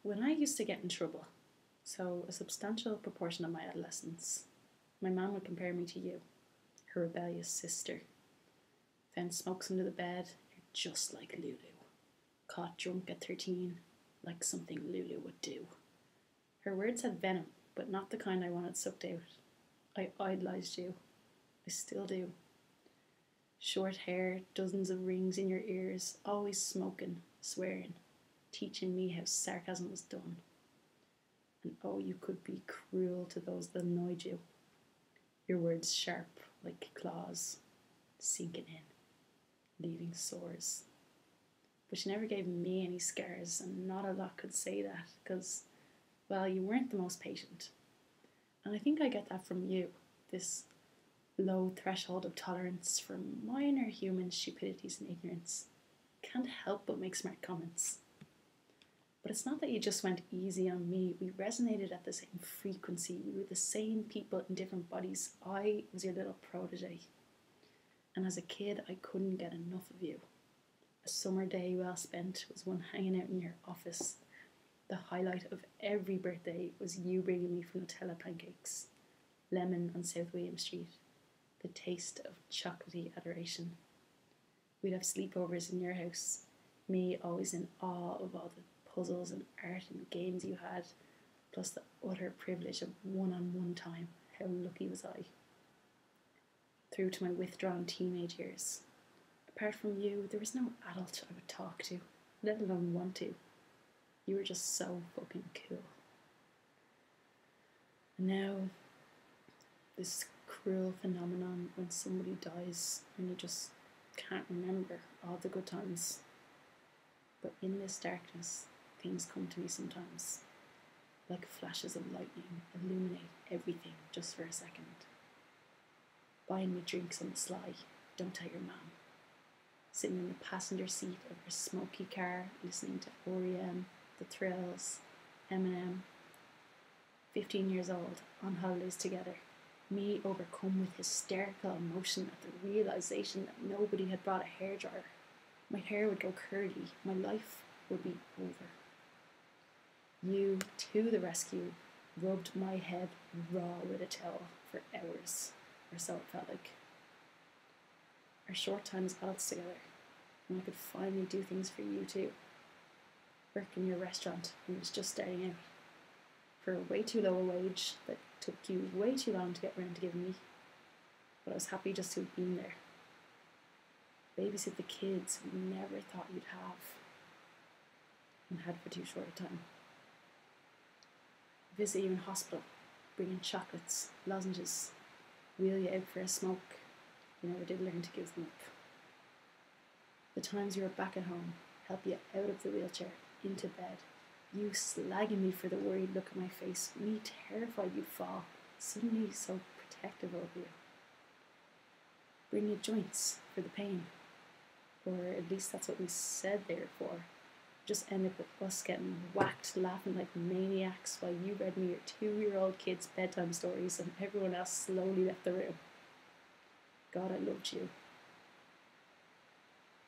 When I used to get in trouble, so a substantial proportion of my adolescence, my mum would compare me to you, her rebellious sister. Found smokes under the bed, you're just like Lulu. Caught drunk at 13, like something Lulu would do. Her words had venom, but not the kind I wanted sucked out. I idolised you. I still do. Short hair, dozens of rings in your ears, always smoking, swearing, teaching me how sarcasm was done. And oh, you could be cruel to those that annoyed you. Your words sharp like claws, sinking in, leaving sores. But she never gave me any scars, and not a lot could say that, because, well, you weren't the most patient. And I think I get that from you, this low threshold of tolerance for minor human stupidities and ignorance. Can't help but make smart comments. But it's not that you just went easy on me. We resonated at the same frequency. We were the same people in different bodies. I was your little protege. And as a kid, I couldn't get enough of you. A summer day well spent was one hanging out in your office. The highlight of every birthday was you bringing me Nutella pancakes, lemon on South William Street, the taste of chocolatey adoration. We'd have sleepovers in your house, me always in awe of all the puzzles and art and games you had, plus the utter privilege of one-on-one time. How lucky was I? Through to my withdrawn teenage years. Apart from you, there was no adult I would talk to, let alone want to. You were just so fucking cool. And now, this cruel phenomenon when somebody dies and you just can't remember all the good times. But in this darkness, things come to me sometimes, like flashes of lightning, illuminate everything just for a second. Buying me drinks on the sly, don't tell your mum. Sitting in the passenger seat of her smoky car, listening to R.E.M., The Thrills, Eminem. 15 years old, on holidays together. Me overcome with hysterical emotion at the realisation that nobody had brought a hairdryer. My hair would go curly, my life would be over. You, to the rescue, rubbed my head raw with a towel for hours, or so it felt like. Our short time as adults together, and I could finally do things for you too. Work in your restaurant when it was just starting out, for a way too low a wage that took you way too long to get round to giving me, but I was happy just to have been there. Babysit the kids we never thought you'd have, and had for too short a time. Visit you in hospital, bring in chocolates, lozenges, wheel you out for a smoke. You never did learn to give them up. The times you were back at home, help you out of the wheelchair, into bed, you slagging me for the worried look on my face, me terrified you'd fall, suddenly so protective over you. Bring you joints for the pain, or at least that's what we said they were for. Just end up with us getting whacked, laughing like maniacs while you read me your 2-year-old kid's bedtime stories and everyone else slowly left the room. God, I loved you.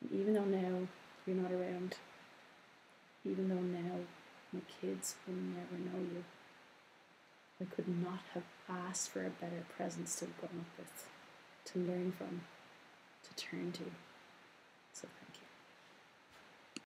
And even though now you're not around, even though now my kids will never know you, I could not have asked for a better presence to have grown up with, to learn from, to turn to.